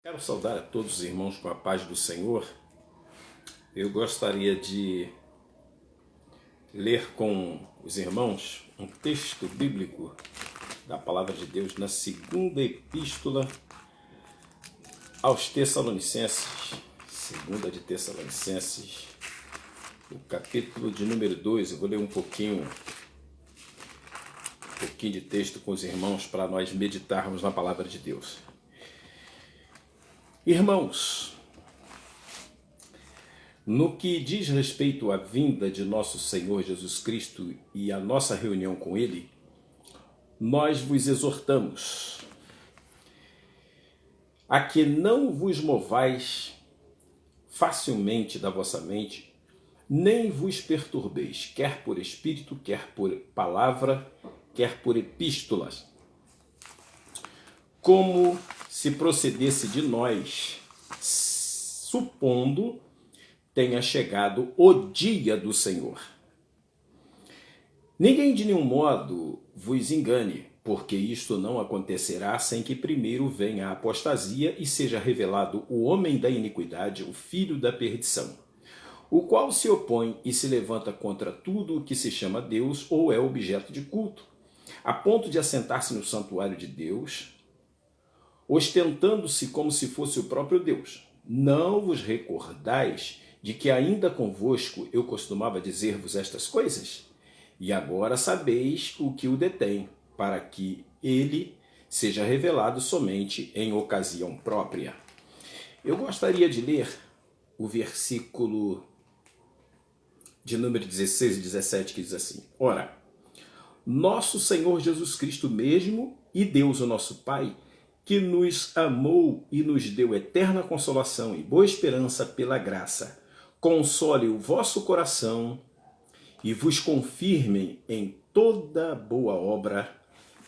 Quero saudar a todos os irmãos com a paz do Senhor. Eu gostaria de ler com os irmãos um texto bíblico da Palavra de Deus na segunda epístola aos Tessalonicenses, segunda de Tessalonicenses, o capítulo de número 2. Eu vou ler um pouquinho de texto com os irmãos para nós meditarmos na Palavra de Deus. Irmãos, no que diz respeito à vinda de nosso Senhor Jesus Cristo e à nossa reunião com Ele, nós vos exortamos a que não vos movais facilmente da vossa mente, nem vos perturbeis, quer por espírito, quer por palavra, quer por epístolas, como se procedesse de nós, supondo tenha chegado o dia do Senhor. Ninguém de nenhum modo vos engane, porque isto não acontecerá sem que primeiro venha a apostasia e seja revelado o homem da iniquidade, o filho da perdição, o qual se opõe e se levanta contra tudo o que se chama Deus ou é objeto de culto, a ponto de assentar-se no santuário de Deus, ostentando-se como se fosse o próprio Deus. Não vos recordais de que ainda convosco eu costumava dizer-vos estas coisas? E agora sabeis o que o detém, para que ele seja revelado somente em ocasião própria. Eu gostaria de ler o versículo de número 16 e 17, que diz assim: Ora, nosso Senhor Jesus Cristo mesmo e Deus o nosso Pai, que nos amou e nos deu eterna consolação e boa esperança pela graça, console o vosso coração e vos confirmem em toda boa obra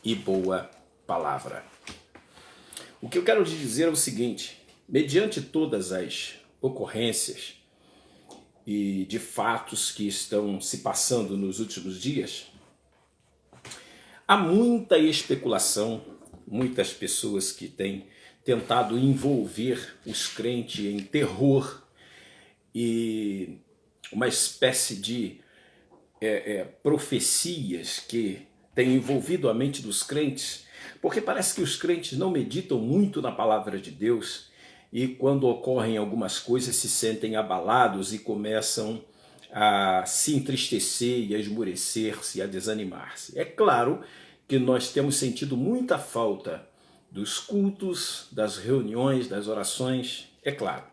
e boa palavra. O que eu quero te dizer é o seguinte: mediante todas as ocorrências e de fatos que estão se passando nos últimos dias, há muita especulação, muitas pessoas que têm tentado envolver os crentes em terror e uma espécie de profecias que têm envolvido a mente dos crentes, porque parece que os crentes não meditam muito na palavra de Deus e quando ocorrem algumas coisas se sentem abalados e começam a se entristecer e a esmorecer-se e a desanimar-se. É claro que nós temos sentido muita falta dos cultos, das reuniões, das orações, é claro.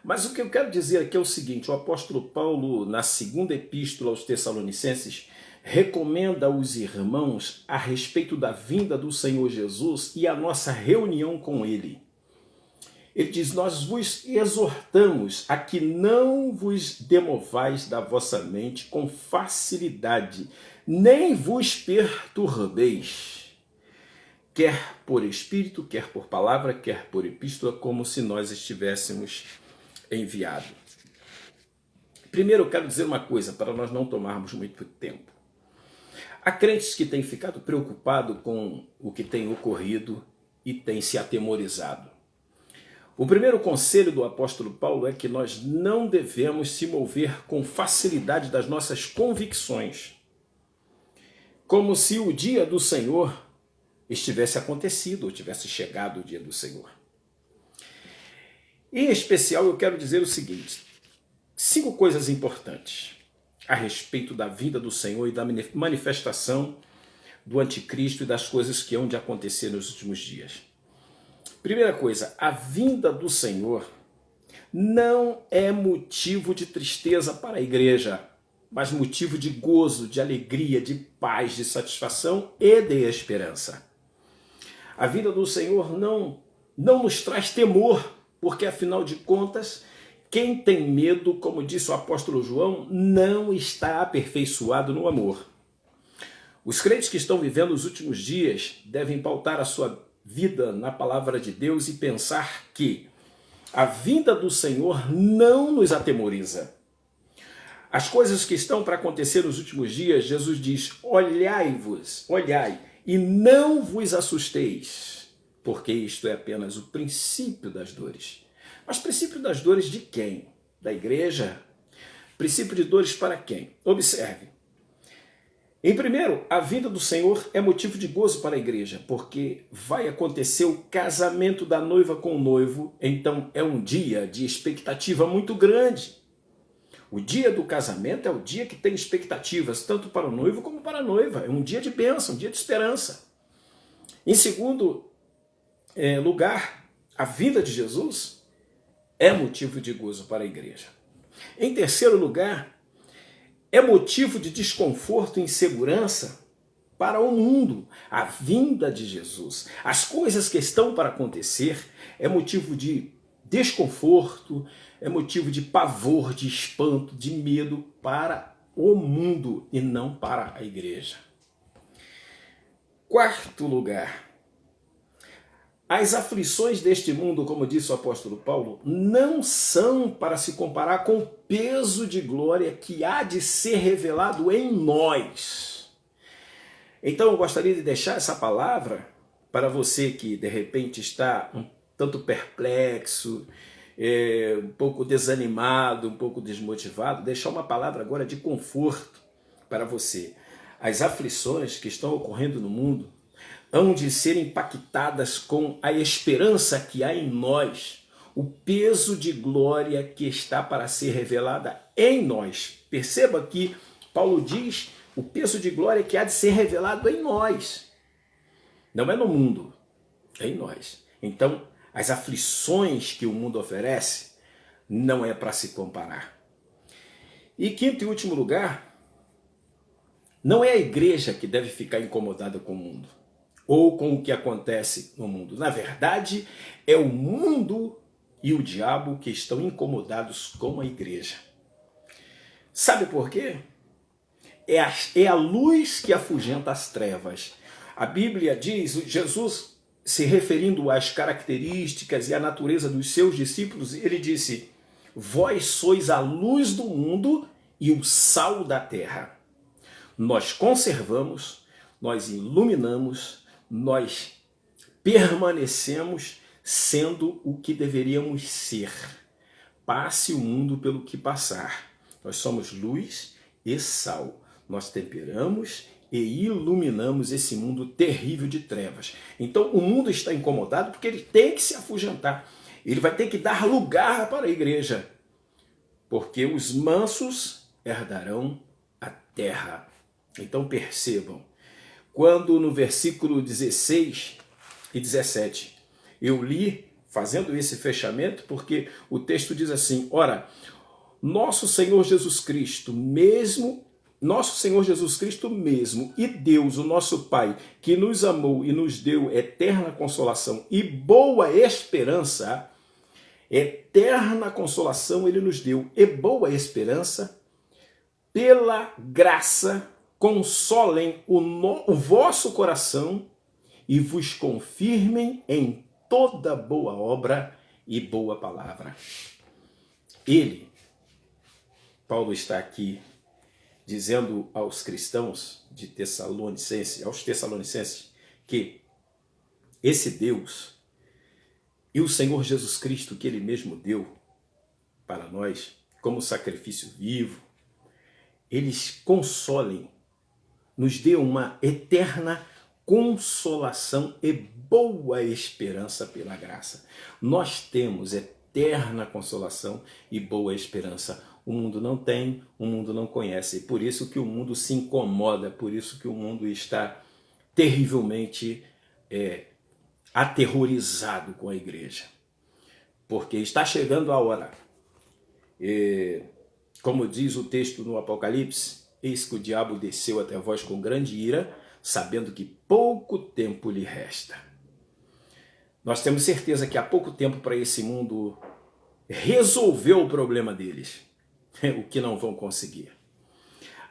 Mas o que eu quero dizer aqui é o seguinte: o apóstolo Paulo, na segunda epístola aos Tessalonicenses, recomenda aos irmãos a respeito da vinda do Senhor Jesus e a nossa reunião com Ele. Ele diz: nós vos exortamos a que não vos demovais da vossa mente com facilidade, nem vos perturbeis, quer por espírito, quer por palavra, quer por epístola, como se nós estivéssemos enviado. Primeiro eu quero dizer uma coisa, para nós não tomarmos muito tempo. Há crentes que têm ficado preocupados com o que tem ocorrido e têm se atemorizado. O primeiro conselho do apóstolo Paulo é que nós não devemos se mover com facilidade das nossas convicções, como se o dia do Senhor estivesse acontecido ou tivesse chegado o dia do Senhor. Em especial, eu quero dizer o seguinte: 5 coisas importantes a respeito da vinda do Senhor e da manifestação do anticristo e das coisas que hão de acontecer nos últimos dias. Primeira coisa, a vinda do Senhor não é motivo de tristeza para a igreja, mas motivo de gozo, de alegria, de paz, de satisfação e de esperança. A vinda do Senhor não nos traz temor, porque afinal de contas, quem tem medo, como disse o apóstolo João, não está aperfeiçoado no amor. Os crentes que estão vivendo os últimos dias devem pautar a sua vida na palavra de Deus e pensar que a vinda do Senhor não nos atemoriza. As coisas que estão para acontecer nos últimos dias, Jesus diz: olhai, e não vos assusteis. porque isto é apenas o princípio das dores. Mas princípio das dores de quem? Da igreja? Princípio de dores para quem? Observe. Em primeiro, a vinda do Senhor é motivo de gozo para a igreja, porque vai acontecer o casamento da noiva com o noivo, então é um dia de expectativa muito grande. O dia do casamento é o dia que tem expectativas, tanto para o noivo como para a noiva. É um dia de bênção, um dia de esperança. Em segundo lugar, a vinda de Jesus é motivo de gozo para a igreja. Em terceiro lugar, é motivo de desconforto e insegurança para o mundo. A vinda de Jesus, as coisas que estão para acontecer, é motivo de desconforto, é motivo de pavor, de espanto, de medo para o mundo e não para a igreja. Quarto lugar, as aflições deste mundo, como disse o apóstolo Paulo, não são para se comparar com o peso de glória que há de ser revelado em nós. Então eu gostaria de deixar essa palavra para você que de repente está um tanto perplexo, um pouco desanimado, um pouco desmotivado, deixar uma palavra agora de conforto para você. As aflições que estão ocorrendo no mundo hão de ser impactadas com a esperança que há em nós, o peso de glória que está para ser revelada em nós. Perceba que Paulo diz o peso de glória que há de ser revelado em nós. Não é no mundo, é em nós. Então, as aflições que o mundo oferece não é para se comparar. E quinto e último lugar, não é a igreja que deve ficar incomodada com o mundo ou com o que acontece no mundo. Na verdade, é o mundo e o diabo que estão incomodados com a igreja. Sabe por quê? É a luz que afugenta as trevas. A Bíblia diz, Jesus, se referindo às características e à natureza dos seus discípulos, ele disse: vós sois a luz do mundo e o sal da terra. Nós conservamos, nós iluminamos, nós permanecemos sendo o que deveríamos ser. Passe o mundo pelo que passar. Nós somos luz e sal. Nós temperamos e iluminamos esse mundo terrível de trevas. Então o mundo está incomodado porque ele tem que se afugentar. Ele vai ter que dar lugar para a igreja. Porque os mansos herdarão a terra. Então percebam, quando no versículo 16 e 17 eu li, fazendo esse fechamento, porque o texto diz assim: ora, nosso Senhor Jesus Cristo mesmo e Deus, o nosso Pai, que nos amou e nos deu eterna consolação e boa esperança, eterna consolação ele nos deu e boa esperança, pela graça consolem o vosso coração e vos confirmem em toda boa obra e boa palavra. Paulo está aqui dizendo aos cristãos de Tessalonicenses, aos Tessalonicenses, que esse Deus e o Senhor Jesus Cristo que ele mesmo deu para nós como sacrifício vivo, eles consolem, nos dê uma eterna consolação e boa esperança pela graça. Nós temos eterna consolação e boa esperança. O mundo não tem, o mundo não conhece. Por isso que o mundo se incomoda, por isso que o mundo está terrivelmente aterrorizado com a igreja. Porque está chegando a hora. Como diz o texto no Apocalipse, eis que o diabo desceu até vós com grande ira, sabendo que pouco tempo lhe resta. Nós temos certeza que há pouco tempo para esse mundo resolver o problema deles, o que não vão conseguir.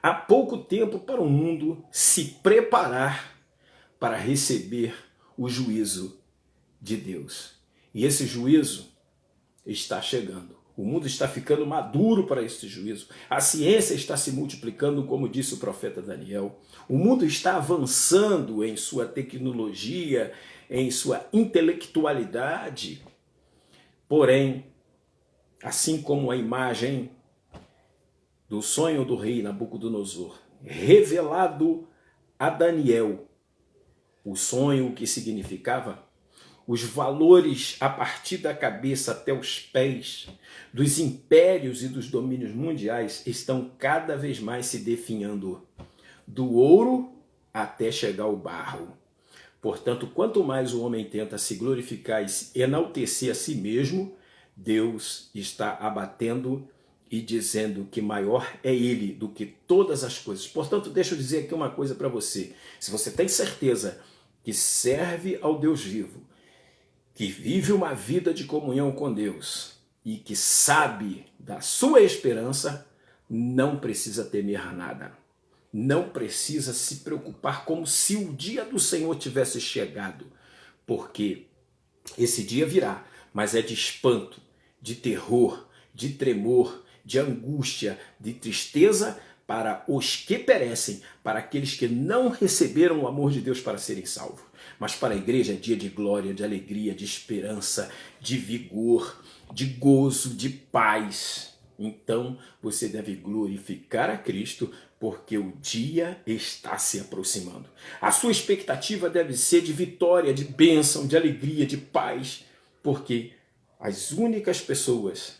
Há pouco tempo para o mundo se preparar para receber o juízo de Deus. E esse juízo está chegando. O mundo está ficando maduro para esse juízo. A ciência está se multiplicando, como disse o profeta Daniel. O mundo está avançando em sua tecnologia, em sua intelectualidade. Porém, assim como a imagem do sonho do rei Nabucodonosor, revelado a Daniel, o sonho que significava os valores a partir da cabeça até os pés dos impérios e dos domínios mundiais estão cada vez mais se definhando, do ouro até chegar ao barro. Portanto, quanto mais o homem tenta se glorificar e se enaltecer a si mesmo, Deus está abatendo e dizendo que maior é Ele do que todas as coisas. Portanto, deixa eu dizer aqui uma coisa para você. Se você tem certeza que serve ao Deus vivo, que vive uma vida de comunhão com Deus e que sabe da sua esperança, não precisa temer nada. Não precisa se preocupar como se o dia do Senhor tivesse chegado, porque esse dia virá, mas é de espanto, de terror, de tremor, de angústia, de tristeza para os que perecem, para aqueles que não receberam o amor de Deus para serem salvos. Mas para a igreja é dia de glória, de alegria, de esperança, de vigor, de gozo, de paz. Então você deve glorificar a Cristo, porque o dia está se aproximando. A sua expectativa deve ser de vitória, de bênção, de alegria, de paz, porque as únicas pessoas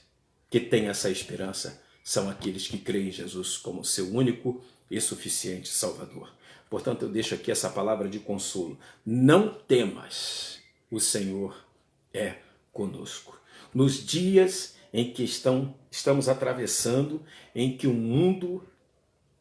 que têm essa esperança são aqueles que creem em Jesus como seu único e suficiente Salvador. Portanto, eu deixo aqui essa palavra de consolo. Não temas, o Senhor é conosco. Nos dias em que estamos atravessando, em que o mundo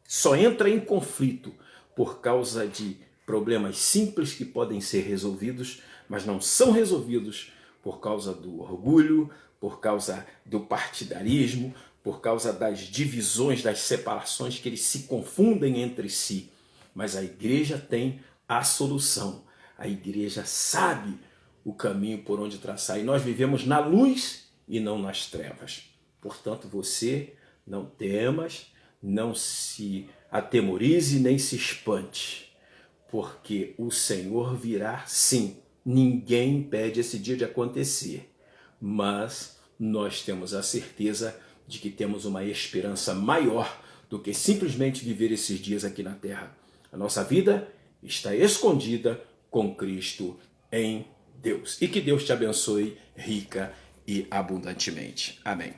só entra em conflito por causa de problemas simples que podem ser resolvidos, mas não são resolvidos por causa do orgulho, por causa do partidarismo, por causa das divisões, das separações, que eles se confundem entre si. Mas a igreja tem a solução. A igreja sabe o caminho por onde traçar. E nós vivemos na luz e não nas trevas. Portanto, você não temas, não se atemorize, nem se espante. Porque o Senhor virá sim. Ninguém impede esse dia de acontecer. Mas nós temos a certeza de que temos uma esperança maior do que simplesmente viver esses dias aqui na terra. A nossa vida está escondida com Cristo em Deus. E que Deus te abençoe rica e abundantemente. Amém.